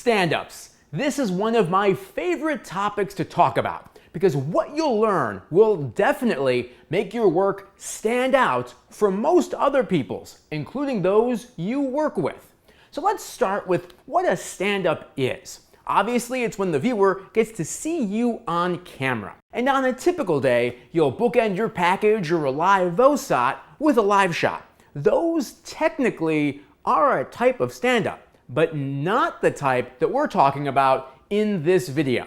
Stand-ups. This is one of my favorite topics to talk about because what you'll learn will definitely make your work stand out from most other people's, including those you work with. So let's start with what a stand-up is. Obviously, it's when the viewer gets to see you on camera. And on a typical day, you'll bookend your package or a live VOSOT with a live shot. Those technically are a type of stand-up, but not the type that we're talking about in this video.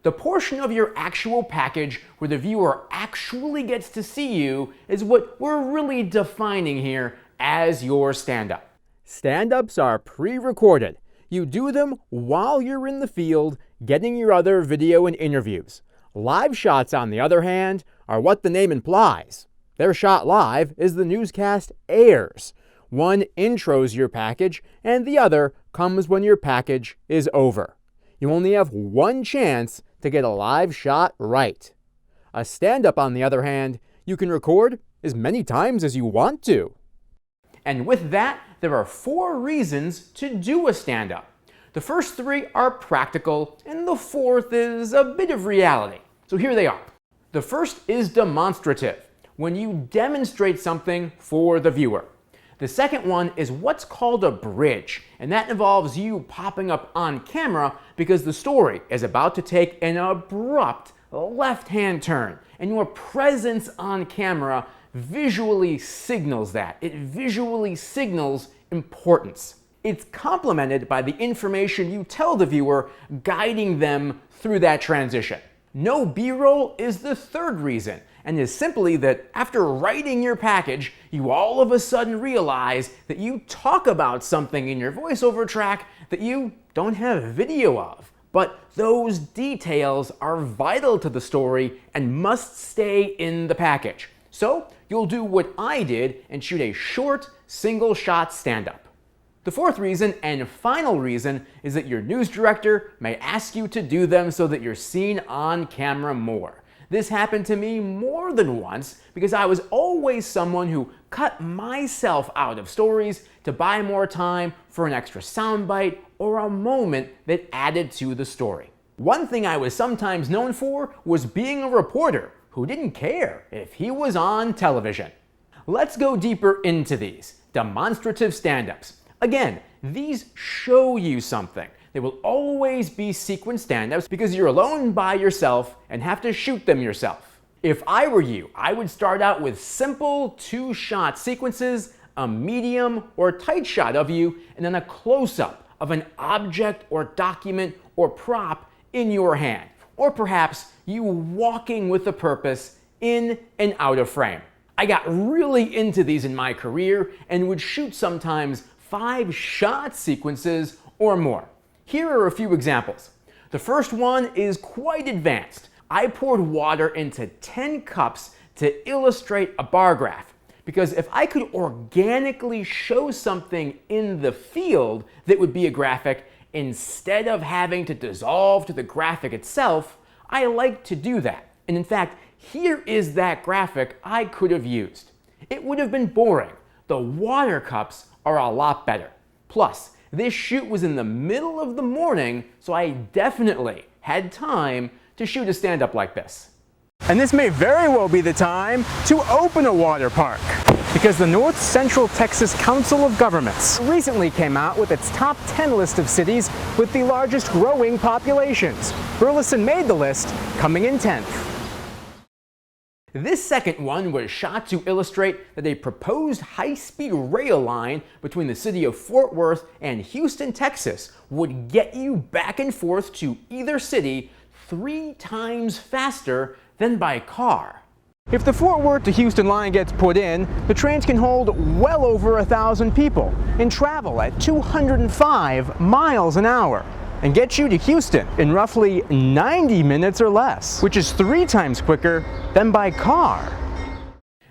The portion of your actual package where the viewer actually gets to see you is what we're really defining here as your stand-up. Stand-ups are pre-recorded. You do them while you're in the field getting your other video and interviews. Live shots, on the other hand, are what the name implies. They're shot live as the newscast airs. One intros your package, and the other comes when your package is over. You only have one chance to get a live shot right. A stand-up, on the other hand, you can record as many times as you want to. And with that, there are 4 reasons to do a stand-up. The first 3 are practical, and the 4th is a bit of reality. So here they are. The first is demonstrative, when you demonstrate something for the viewer. The second one is what's called a bridge, and that involves you popping up on camera because the story is about to take an abrupt left-hand turn, and your presence on camera visually signals that. It visually signals importance. It's complemented by the information you tell the viewer, guiding them through that transition. No B-roll is the third reason, and is simply that after writing your package, you all of a sudden realize that you talk about something in your voiceover track that you don't have video of. But those details are vital to the story and must stay in the package. So you'll do what I did and shoot a short, single-shot stand-up. The 4th reason and final reason is that your news director may ask you to do them so that you're seen on camera more. This happened to me more than once because I was always someone who cut myself out of stories to buy more time for an extra soundbite or a moment that added to the story. One thing I was sometimes known for was being a reporter who didn't care if he was on television. Let's go deeper into these demonstrative stand-ups. Again, these show you something. They will always be sequence stand-ups because you're alone by yourself and have to shoot them yourself. If I were you, I would start out with simple 2-shot sequences, a medium or tight shot of you, and then a close-up of an object or document or prop in your hand. Or perhaps you walking with a purpose in and out of frame. I got really into these in my career and would shoot sometimes 5-shot sequences or more. Here are a few examples. The first one is quite advanced. I poured water into 10 cups to illustrate a bar graph, because if I could organically show something in the field that would be a graphic, instead of having to dissolve to the graphic itself, I like to do that. And in fact, here is that graphic I could have used. It would have been boring. The water cups are a lot better. Plus, this shoot was in the middle of the morning, so I definitely had time to shoot a stand-up like this. And this may very well be the time to open a water park, because the North Central Texas Council of Governments recently came out with its top 10 list of cities with the largest growing populations. Burleson made the list, coming in 10th. This second one was shot to illustrate that a proposed high-speed rail line between the city of Fort Worth and Houston, Texas would get you back and forth to either city 3 times faster than by car. If the Fort Worth to Houston line gets put in, the trains can hold well over 1,000 people and travel at 205 miles an hour. And get you to Houston in roughly 90 minutes or less, which is 3 times quicker than by car.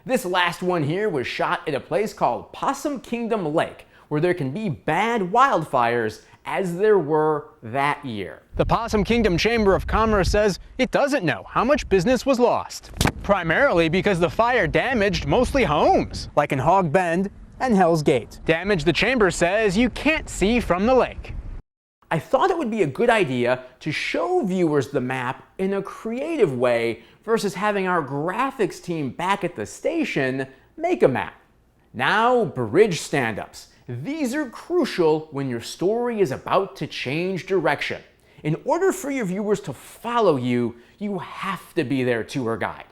This last one here was shot at a place called Possum Kingdom Lake, where there can be bad wildfires, as there were that year. The Possum Kingdom Chamber of Commerce says it doesn't know how much business was lost, primarily because the fire damaged mostly homes, like in Hog Bend and Hell's Gate. Damage the chamber says you can't see from the lake. I thought it would be a good idea to show viewers the map in a creative way versus having our graphics team back at the station make a map. Now, bridge stand-ups. These are crucial when your story is about to change direction. In order for your viewers to follow you, you have to be their tour guide.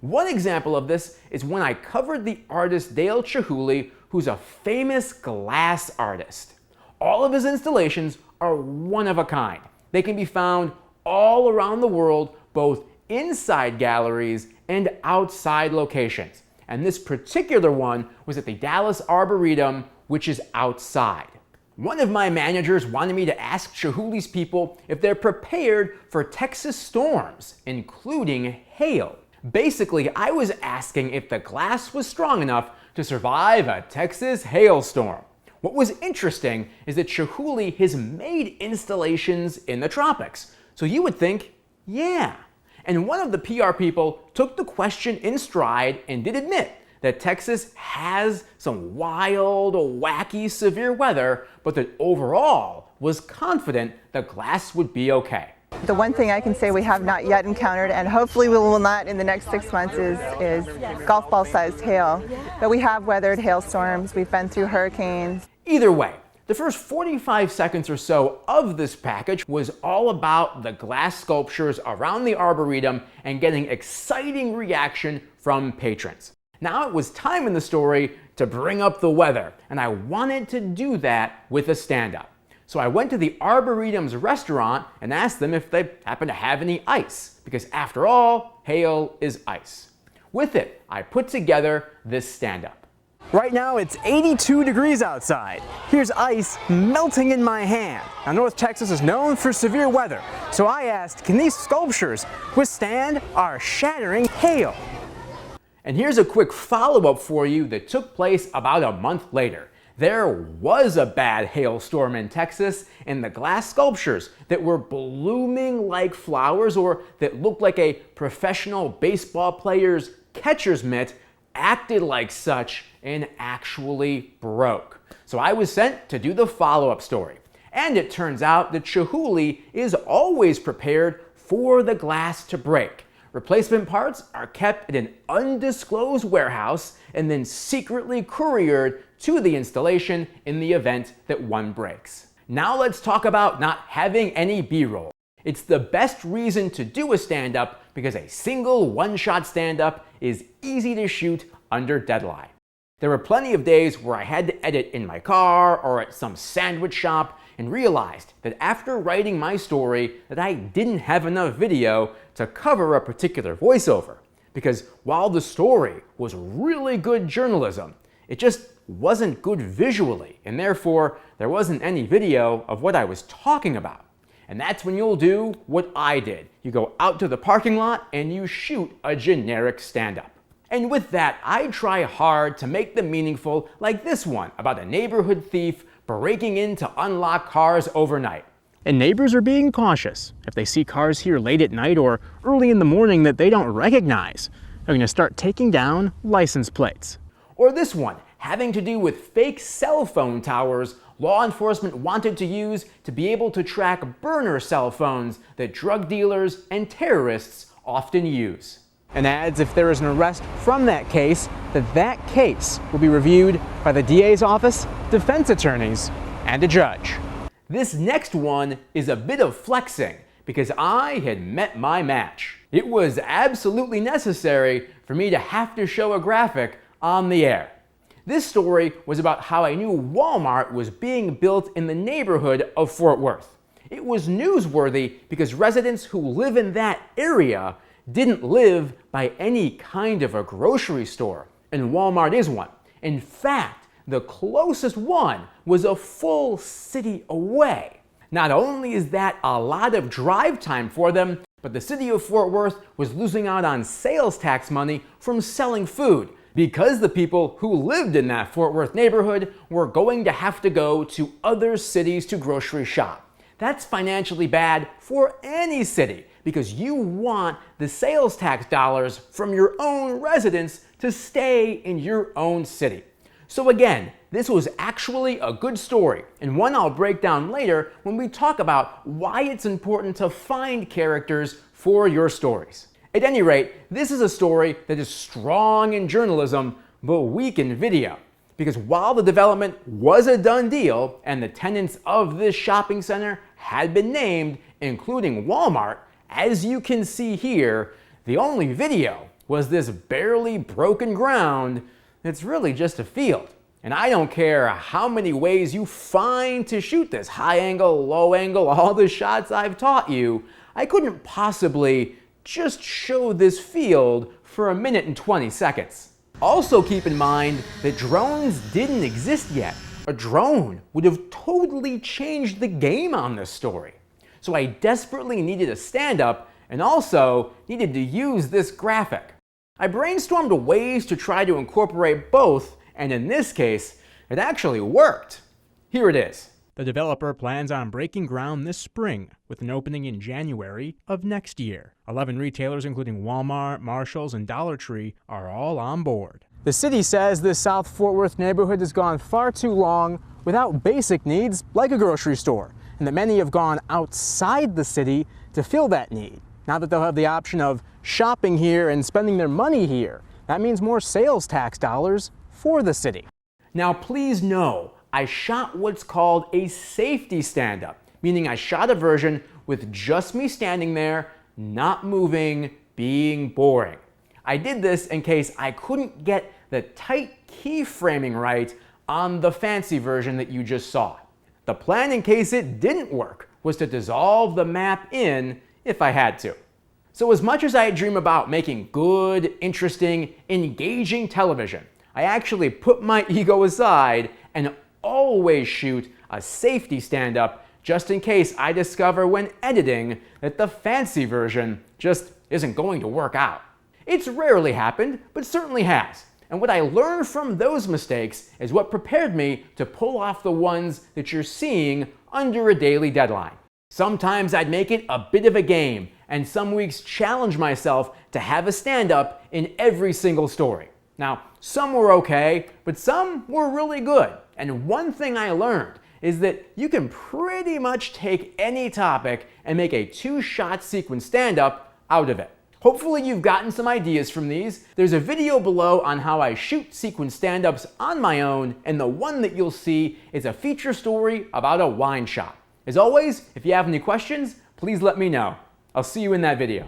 One example of this is when I covered the artist Dale Chihuly, who's a famous glass artist. All of his installations are one of a kind. They can be found all around the world, both inside galleries and outside locations. And this particular one was at the Dallas Arboretum, which is outside. One of my managers wanted me to ask Chihuly's people if they're prepared for Texas storms, including hail. Basically, I was asking if the glass was strong enough to survive a Texas hailstorm. What was interesting is that Chihuly has made installations in the tropics, so you would think, yeah. And one of the PR people took the question in stride and did admit that Texas has some wild, wacky, severe weather, but that overall was confident the glass would be okay. The one thing I can say we have not yet encountered, and hopefully we will not in the next 6 months, is golf ball sized hail. But we have weathered hailstorms, we've been through hurricanes. Either way, the first 45 seconds or so of this package was all about the glass sculptures around the Arboretum and getting exciting reaction from patrons. Now it was time in the story to bring up the weather, and I wanted to do that with a stand-up. So I went to the Arboretum's restaurant and asked them if they happen to have any ice, because after all, hail is ice. With it, I put together this stand-up. Right now it's 82 degrees outside. Here's ice melting in my hand. Now North Texas is known for severe weather, so I asked, can these sculptures withstand our shattering hail? And here's a quick follow-up for you that took place about a month later. There was a bad hailstorm in Texas, and the glass sculptures that were blooming like flowers or that looked like a professional baseball player's catcher's mitt acted like such and actually broke. So I was sent to do the follow-up story. And it turns out that Chihuly is always prepared for the glass to break. Replacement parts are kept at an undisclosed warehouse and then secretly couriered to the installation in the event that one breaks. Now let's talk about not having any B-roll. It's the best reason to do a stand-up because a single one-shot stand-up is easy to shoot under deadline. There were plenty of days where I had to edit in my car or at some sandwich shop and realized that after writing my story that I didn't have enough video to cover a particular voiceover. Because while the story was really good journalism, it just wasn't good visually, and therefore there wasn't any video of what I was talking about. And that's when you'll do what I did. You go out to the parking lot and you shoot a generic stand-up. And with that, I try hard to make them meaningful, like this one about a neighborhood thief breaking in to unlock cars overnight. And neighbors are being cautious. If they see cars here late at night or early in the morning that they don't recognize, they're going to start taking down license plates. Or this one, having to do with fake cell phone towers law enforcement wanted to use to be able to track burner cell phones that drug dealers and terrorists often use. And adds if there is an arrest from that case, that case will be reviewed by the DA's office, defense attorneys, and a judge. This next one is a bit of flexing because I had met my match. It was absolutely necessary for me to have to show a graphic on the air. This story was about how I knew Walmart was being built in the neighborhood of Fort Worth. It was newsworthy because residents who live in that area didn't live by any kind of a grocery store, and Walmart is one. In fact, the closest one was a full city away. Not only is that a lot of drive time for them, but the city of Fort Worth was losing out on sales tax money from selling food because the people who lived in that Fort Worth neighborhood were going to have to go to other cities to grocery shop. That's financially bad for any city because you want the sales tax dollars from your own residents to stay in your own city. So again, this was actually a good story, and one I'll break down later when we talk about why it's important to find characters for your stories. At any rate, this is a story that is strong in journalism, but weak in video. Because while the development was a done deal, and the tenants of this shopping center had been named, including Walmart, as you can see here, the only video was this barely broken ground that's really just a field. And I don't care how many ways you find to shoot this, high angle, low angle, all the shots I've taught you, I couldn't possibly just show this field for 1 minute and 20 seconds. Also keep in mind that drones didn't exist yet. A drone would have totally changed the game on this story. So I desperately needed a stand-up and also needed to use this graphic. I brainstormed ways to try to incorporate both, and in this case, it actually worked. Here it is. The developer plans on breaking ground this spring, with an opening in January of next year. 11 retailers, including Walmart, Marshalls, and Dollar Tree, are all on board. The city says this South Fort Worth neighborhood has gone far too long without basic needs like a grocery store, and that many have gone outside the city to fill that need. Now that they'll have the option of shopping here and spending their money here, that means more sales tax dollars for the city. Now please know, I shot what's called a safety stand-up, meaning I shot a version with just me standing there, not moving, being boring. I did this in case I couldn't get the tight keyframing right on the fancy version that you just saw. The plan in case it didn't work was to dissolve the map in if I had to. So as much as I dream about making good, interesting, engaging television, I actually put my ego aside and always shoot a safety stand-up just in case I discover when editing that the fancy version just isn't going to work out. It's rarely happened, but certainly has. And what I learned from those mistakes is what prepared me to pull off the ones that you're seeing under a daily deadline. Sometimes I'd make it a bit of a game, and some weeks challenge myself to have a stand-up in every single story. Now, some were okay, but some were really good. And one thing I learned is that you can pretty much take any topic and make a 2-shot sequence stand-up out of it. Hopefully you've gotten some ideas from these. There's a video below on how I shoot sequence stand-ups on my own, and the one that you'll see is a feature story about a wine shop. As always, if you have any questions, please let me know. I'll see you in that video.